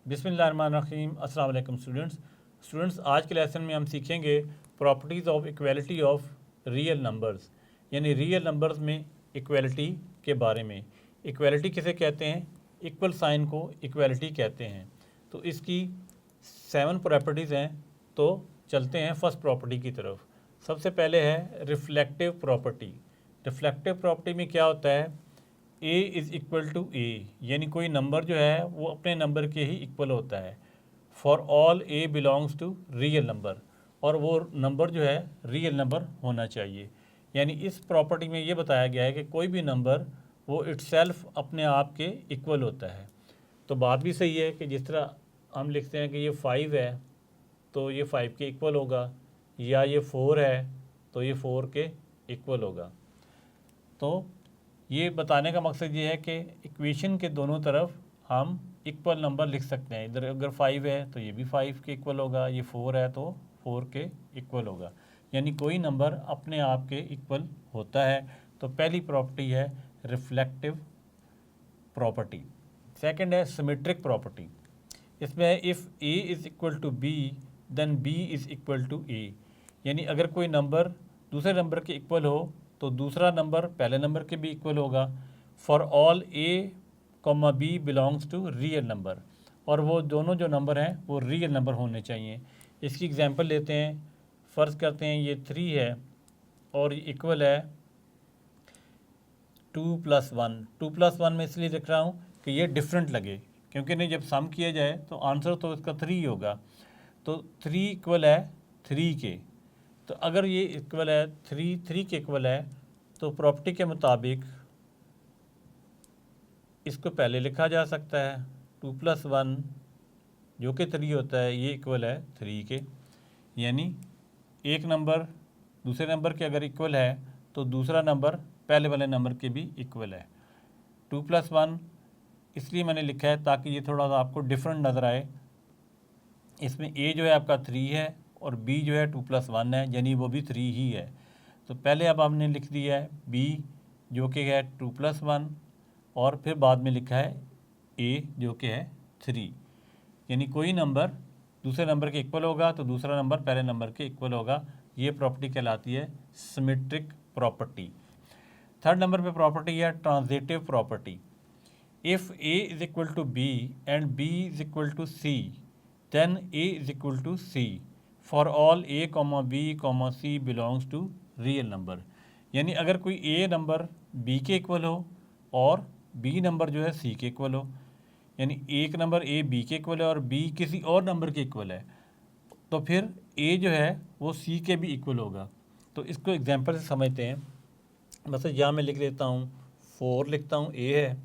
बिस्मिल्लाहिर्रहमानिर्रहीम। अस्सलाम वालेकुम स्टूडेंट्स, आज के लेसन में हम सीखेंगे properties of equality of real numbers, यानी रियल नंबर्स में इक्वालिटी के बारे में। इक्वालिटी किसे कहते हैं? इक्वल साइन को इक्वालिटी कहते हैं। तो इसकी 7 प्रॉपर्टीज़ हैं। तो चलते हैं फर्स्ट प्रॉपर्टी की तरफ। सबसे पहले है रिफ्लेक्टिव प्रॉपर्टी। रिफ्लेक्टिव प्रॉपर्टी में क्या होता है? ए इज़ इक्वल टू ए, यानी कोई नंबर जो है वो अपने नंबर के ही इक्वल होता है। For all a belongs to real number, और वो नंबर जो है रियल नंबर होना चाहिए। यानी इस प्रॉपर्टी में ये बताया गया है कि कोई भी नंबर वो इट्सेल्फ अपने आप के इक्वल होता है। तो बात भी सही है कि जिस तरह हम लिखते हैं कि ये 5 है तो ये 5 के इक्वल होगा, या ये 4 है तो ये 4 के इक्वल होगा। तो ये बताने का मकसद ये है कि इक्वेशन के दोनों तरफ हम इक्वल नंबर लिख सकते हैं। इधर अगर 5 है तो ये भी 5 के इक्वल होगा, ये 4 है तो 4 के इक्वल होगा। यानी कोई नंबर अपने आप के इक्वल होता है। तो पहली प्रॉपर्टी है रिफ्लेक्टिव प्रॉपर्टी। सेकंड है सिमेट्रिक प्रॉपर्टी। इसमें है if a is equal to b then b is equal to a, यानी अगर कोई नंबर दूसरे नंबर के इक्वल हो तो दूसरा नंबर पहले नंबर के भी इक्वल होगा। For all a comma b belongs to real number, और वो दोनों जो नंबर हैं वो रियल नंबर होने चाहिए। इसकी एग्जांपल लेते हैं। फ़र्ज़ करते हैं ये 3 है और ये इक्वल है 2 + 1। 2 + 1 में इसलिए लिख रहा हूँ कि ये डिफरेंट लगे, क्योंकि नहीं जब सम किया जाए तो आंसर तो इसका 3 होगा। तो 3 इक्वल है 3 के। तो अगर ये इक्वल है 3 के इक्वल है तो प्रॉपर्टी के मुताबिक इसको पहले लिखा जा सकता है 2 + 1 जो कि 3 होता है, ये इक्वल है 3 के। यानी एक नंबर दूसरे नंबर के अगर इक्वल है तो दूसरा नंबर पहले वाले नंबर के भी इक्वल है। 2 + 1 इसलिए मैंने लिखा है ताकि ये थोड़ा सा आपको डिफरेंट नज़र आए। इसमें ए जो है आपका 3 है और बी जो है 2 + 1 है, यानी वो भी 3 ही है। तो पहले अब हमने लिख दिया है बी जो कि है 2 + 1, और फिर बाद में लिखा है ए जो कि है 3। यानी कोई नंबर दूसरे नंबर के इक्वल होगा तो दूसरा नंबर पहले नंबर के इक्वल होगा। ये प्रॉपर्टी कहलाती है सिमेट्रिक प्रॉपर्टी। थर्ड नंबर पे प्रॉपर्टी है transitive property. If a is equal to b and b is equal to c then a is equal to c for all a comma b comma c belongs to real number. यानी अगर कोई a number b के equal हो और B number जो है सी के equal हो, यानी एक नंबर ए बी के इक्वल है और बी किसी और नंबर के इक्वल है, तो फिर ए जो है वो सी के भी इक्वल होगा। तो इसको एग्जांपल से समझते हैं। मतलब यहाँ मैं लिख लेता हूँ 4 लिखता हूँ, ए है,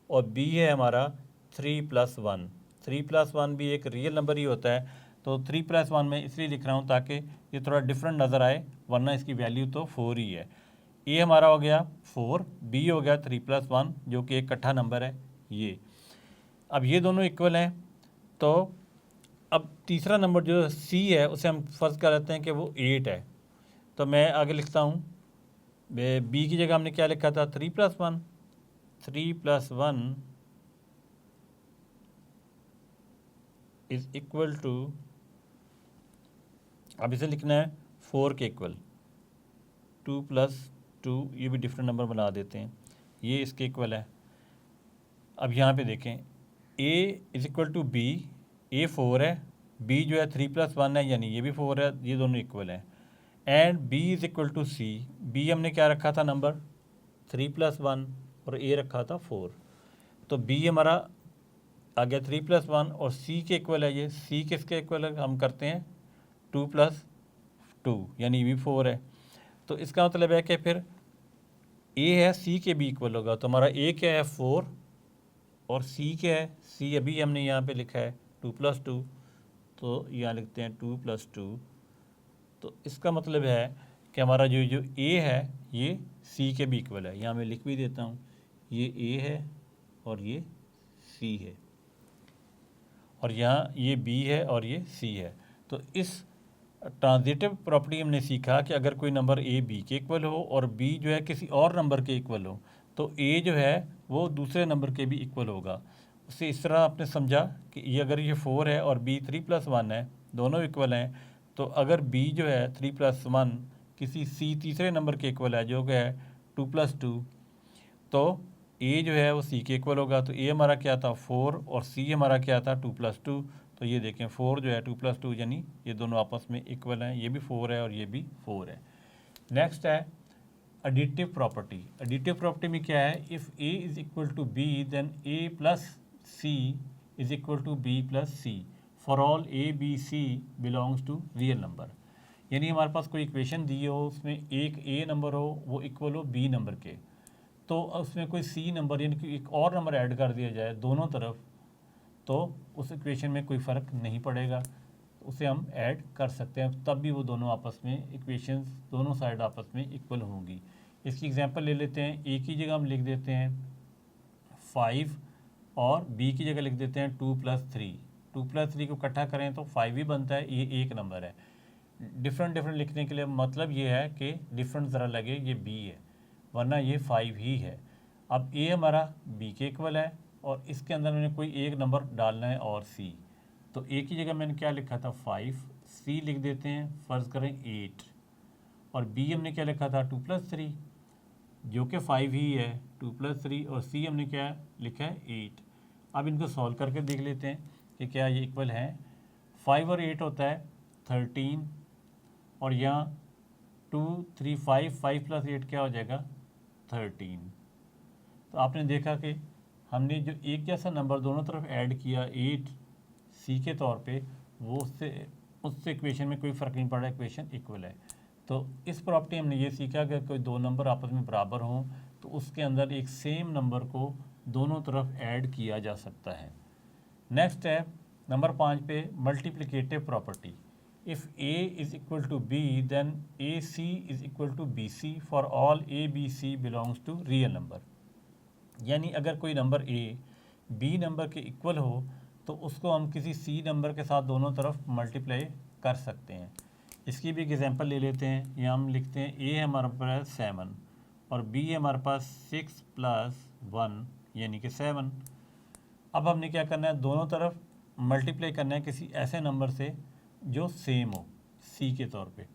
और बी है हमारा 3 + 1। 3 + 1 भी एक रियल नंबर ही होता है। तो 3 + 1 में इसलिए लिख रहा हूँ ताकि ये थोड़ा डिफरेंट नज़र आए, वरना इसकी वैल्यू तो 4 ही है। ए हमारा हो गया 4, बी हो गया 3 + 1 जो कि एक इकट्ठा नंबर है ये। अब ये दोनों इक्वल हैं। तो अब तीसरा नंबर जो सी है उसे हम फ़र्ज़ कर लेते हैं कि वो 8 है। तो मैं आगे लिखता हूँ, बी की जगह हमने क्या लिखा था 3 + 1। 3 + 1 इज़ इक्वल टू, अब इसे लिखना है 4 के इक्वल। 2 + 2 ये भी डिफरेंट नंबर बना देते हैं, ये इसके इक्वल है। अब यहाँ पे देखें a is equal to b, a 4 है, बी जो है 3 + 1 है, यानी ये भी 4 है, ये दोनों इक्वल हैं। And b is equal to c, b हमने क्या रखा था नंबर 3 + 1 और ए रखा था 4। तो बी हमारा आ गया 3 + 1 और सी के इक्वल है। ये सी किसके इक्वल है? हम करते हैं 2 + 2 यानी ये भी 4 है। तो इसका मतलब है कि फिर ए है सी के भी इक्वल होगा। तो हमारा ए क्या है 4 और सी क्या है, सी अभी हमने यहाँ पे लिखा है 2 + 2, तो यहाँ लिखते हैं 2 + 2। तो इसका मतलब है कि हमारा जो ए है ये सी के भी इक्वल है। यहाँ मैं लिख भी देता हूँ, ये ए है और ये सी है, और यहाँ ये बी है और ये सी है। तो इस ट्रांजिटिव प्रॉपर्टी हमने सीखा कि अगर कोई नंबर ए बी के इक्वल हो और बी जो है किसी और नंबर के इक्वल हो तो ए जो है वो दूसरे नंबर के भी इक्वल होगा। उसे इस तरह आपने समझा कि ये अगर ये 4 है और b 3+1 है, दोनों इक्वल हैं, तो अगर b जो है 3+1 किसी c तीसरे नंबर के इक्वल है जो कि है 2+2, तो a जो है वो c के इक्वल होगा। तो a हमारा क्या था 4 और c हमारा क्या था 2+2। तो ये देखें 4 जो है 2+2 यानी ये दोनों आपस में इक्वल हैं, ये भी 4 है और ये भी 4 है। नेक्स्ट है एडिटिव प्रॉपर्टी। एडिटिव प्रॉपर्टी में क्या है, if a is equal to b then a plus c is equal to b plus c for all a b c belongs to real number. यानी हमारे पास कोई इक्वेशन दी हो, उसमें एक a नंबर हो वो इक्वल हो b नंबर के, तो उसमें कोई c नंबर यानी कि एक और नंबर ऐड कर दिया जाए दोनों तरफ, तो उस इक्वेशन में कोई फ़र्क नहीं पड़ेगा, उसे हम ऐड कर सकते हैं, तब भी वो दोनों आपस में इक्वेशंस दोनों साइड आपस में इक्वल होंगी। इसकी एग्जांपल ले लेते हैं। a की जगह हम लिख देते हैं 5 और b की जगह लिख देते हैं 2+3। 2+3 को इकट्ठा करें तो 5 ही बनता है, ये एक नंबर है। डिफरेंट लिखने के लिए मतलब ये है कि डिफरेंट ज़रा लगे ये b है, वरना ये 5 ही है। अब a हमारा b के इक्वल है और इसके अंदर मैंने कोई एक नंबर डालना है और c, तो a की जगह मैंने क्या लिखा था 5, c लिख देते हैं, फ़र्ज़ करें 8, और b हमने क्या लिखा था 2+3 जो कि 5 ही है, 2+3, और c हमने क्या लिखा है 8। अब इनको सॉल्व करके देख लेते हैं कि क्या ये इक्वल हैं। 5 और 8 होता है 13, और यहाँ 2 3 5 प्लस 8 क्या हो जाएगा 13। तो आपने देखा कि हमने जो एक जैसा नंबर दोनों तरफ ऐड किया 8 सी के तौर पे, वो उससे इक्वेशन में कोई फ़र्क नहीं पड़ रहा, इक्वेशन इक्वल है। तो इस प्रॉपर्टी हमने ये सीखा कि कोई दो नंबर आपस में बराबर हों तो उसके अंदर एक सेम नंबर को दोनों तरफ ऐड किया जा सकता है। नेक्स्ट है नंबर 5 पे multiplicative property. If a is equal to b then ac is equal to bc for all a b c belongs to real number. यानी अगर कोई नंबर a b नंबर के इक्वल हो तो उसको हम किसी c नंबर के साथ दोनों तरफ मल्टीप्लाई कर सकते हैं। इसकी भी एक एग्जांपल ले लेते हैं। यहाँ हम लिखते हैं a हमारे पास 7 और b हमारे पास 6 + 1 यानी कि 7। अब हमने क्या करना है, दोनों तरफ मल्टीप्लाई करना है किसी ऐसे नंबर से जो सेम हो c के तौर पे।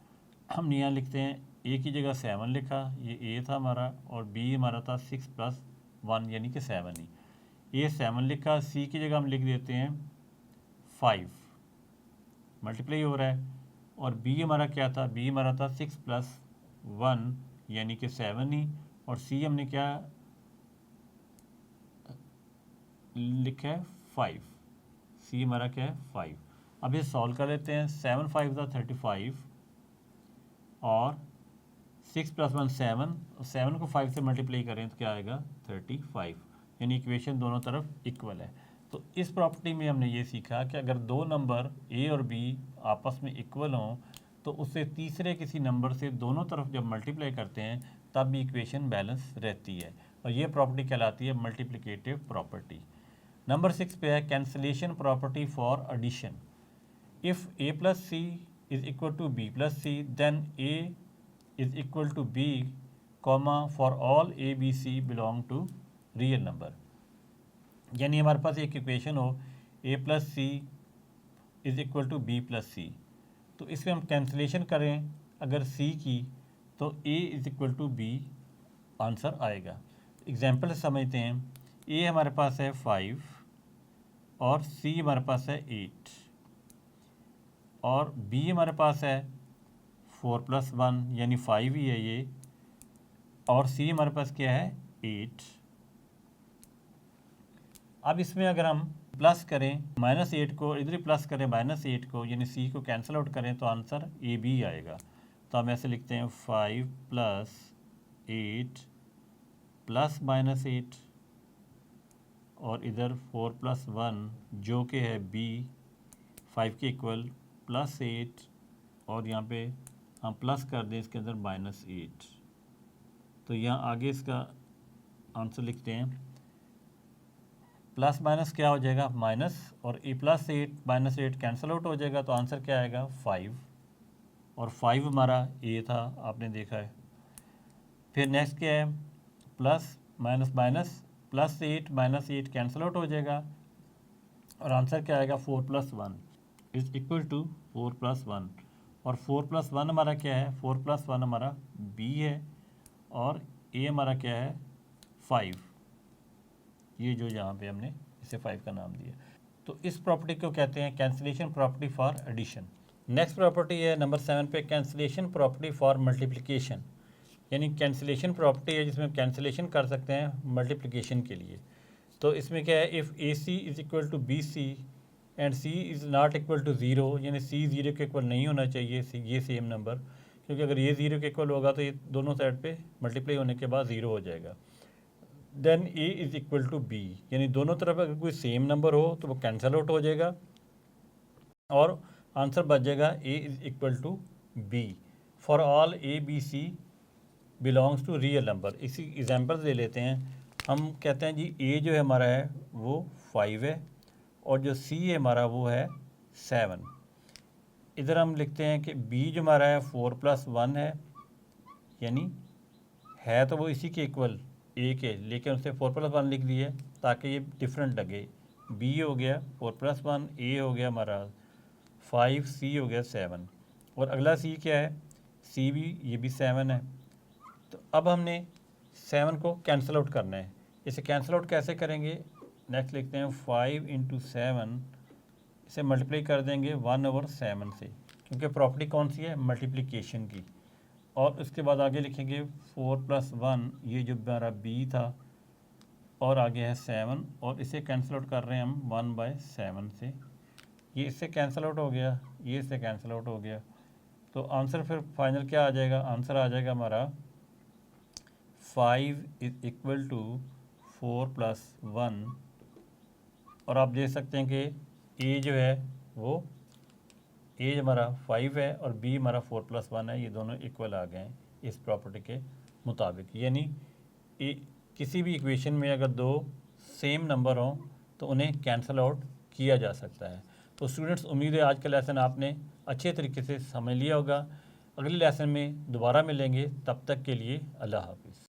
हम यहाँ लिखते हैं a की जगह 7 लिखा, ये a था हमारा, और b हमारा था 6 + 1 यानी कि 7 ही। a 7 लिखा, c की जगह हम लिख देते हैं 5, मल्टीप्लाई हो रहा है, और b हमारा क्या था, b हमारा था 6 + 1 यानी कि 7 ही, और c हमने क्या लिखा है 5, c हमारा क्या है 5। अब ये सॉल्व कर लेते हैं। 7 5 = 35 और 6 + 1 7, 7 को 5 से मल्टीप्लाई करें तो क्या आएगा 35, यानी इक्वेशन दोनों तरफ इक्वल है। तो इस प्रॉपर्टी में हमने ये सीखा कि अगर दो नंबर a और b आपस में इक्वल हों तो उससे तीसरे किसी नंबर से दोनों तरफ जब मल्टीप्लाई करते हैं तब भी इक्वेशन बैलेंस रहती है, और ये प्रॉपर्टी कहलाती है मल्टीप्लिकेटिव प्रॉपर्टी। नंबर 6 पे है cancellation property for addition. If a + c is equal to b + c then a is equal to b, for all a b c belong to real number. यानी हमारे पास एक equation हो a + c is equal to b + c, तो इसमें हम cancellation करें अगर c की तो a is equal to b answer आएगा। एग्जाम्पल से समझते हैं। a हमारे पास है 5 और c हमारे पास है 8, और b हमारे पास है 4 + 1 यानी 5 ही है ये, और c हमारे पास क्या है 8। अब इसमें अगर हम प्लस करें -8 को, इधर ही प्लस करें -8 को, यानी c को कैंसिल आउट करें तो आंसर ए बी आएगा। तो हम ऐसे लिखते हैं 5 + 8 + -8, और इधर 4 + 1 जो कि है b 5 के इक्वल +8, और यहाँ पे हम प्लस कर दें इसके अंदर -8, तो यहाँ आगे इसका आंसर लिखते हैं प्लस माइनस क्या हो जाएगा माइनस, और +8 -8 कैंसिल आउट हो जाएगा, तो आंसर क्या आएगा 5, और 5 हमारा ए था आपने देखा है। फिर नेक्स्ट क्या है, plus minus minus, +8 -8 cancel out हो जाएगा, और आंसर क्या आएगा 4 + 1 इज इक्वल टू 4 + 1 और 4 + 1 हमारा क्या है 4 + 1 हमारा b है और a हमारा क्या है 5 ये जो यहाँ पे हमने इसे 5 का नाम दिया। तो इस प्रॉपर्टी को कहते हैं cancellation property for addition. Next property है नंबर 7 पे कैंसिलेशन प्रॉपर्टी फॉर मल्टीप्लिकेशन, यानी कैंसिलेशन प्रॉपर्टी है जिसमें कैंसिलेशन कर सकते हैं मल्टीप्लिकेशन के लिए। तो इसमें क्या है if a c is equal to b c and c is not equal to zero, यानी सी ज़ीरो के इक्वल नहीं होना चाहिए ये सेम नंबर, क्योंकि अगर ये ज़ीरो के इक्वल होगा तो ये दोनों साइड पे मल्टीप्लाई होने के बाद ज़ीरो हो जाएगा। Then a is equal to b, यानी दोनों तरफ अगर कोई सेम नंबर हो तो वो कैंसल आउट हो जाएगा और आंसर बच जाएगा a is equal to b for all a b c belongs to real number. इसी एग्जांपल ले लेते हैं। हम कहते हैं जी ए जो है हमारा है वो 5 है और जो सी है हमारा वो है 7। इधर हम लिखते हैं कि बी जो हमारा है 4 + 1 है, यानी है तो वो इसी के इक्वल ए के, लेकिन उसने 4 + 1 लिख दिया ताकि ये डिफरेंट लगे। बी हो गया 4 + 1, ए हो गया हमारा 5, सी हो गया 7 और अगला सी क्या है सी भी, ये भी 7 है। तो अब हमने 7 को कैंसिल आउट करना है। इसे कैंसिल आउट कैसे करेंगे, नेक्स्ट लिखते हैं 5 × 7, इसे मल्टीप्लाई कर देंगे 1/7 से, क्योंकि प्रॉपर्टी कौन सी है मल्टीप्लिकेशन की। और उसके बाद आगे लिखेंगे 4 + 1, ये जो हमारा बी था और आगे है 7 और इसे कैंसिल आउट कर रहे हैं हम 1/7 से। ये इससे कैंसिल आउट हो गया, ये इससे कैंसिल आउट हो गया। तो आंसर फिर फाइनल क्या आ जाएगा, आंसर आ जाएगा हमारा 5 इज़ इक्वल टू 4 + 1 और आप देख सकते हैं कि ए जो है वो ए हमारा 5 है और बी हमारा 4 + 1 है, ये दोनों इक्वल आ गए हैं इस प्रॉपर्टी के मुताबिक। यानी किसी भी इक्वेशन में अगर दो सेम नंबर हों तो उन्हें कैंसिल आउट किया जा सकता है। तो स्टूडेंट्स, उम्मीद है आज का लेसन आपने अच्छे तरीके से समझ लिया होगा। अगले लेसन में दोबारा मिलेंगे, तब तक के लिए अल्लाह हाफिज़।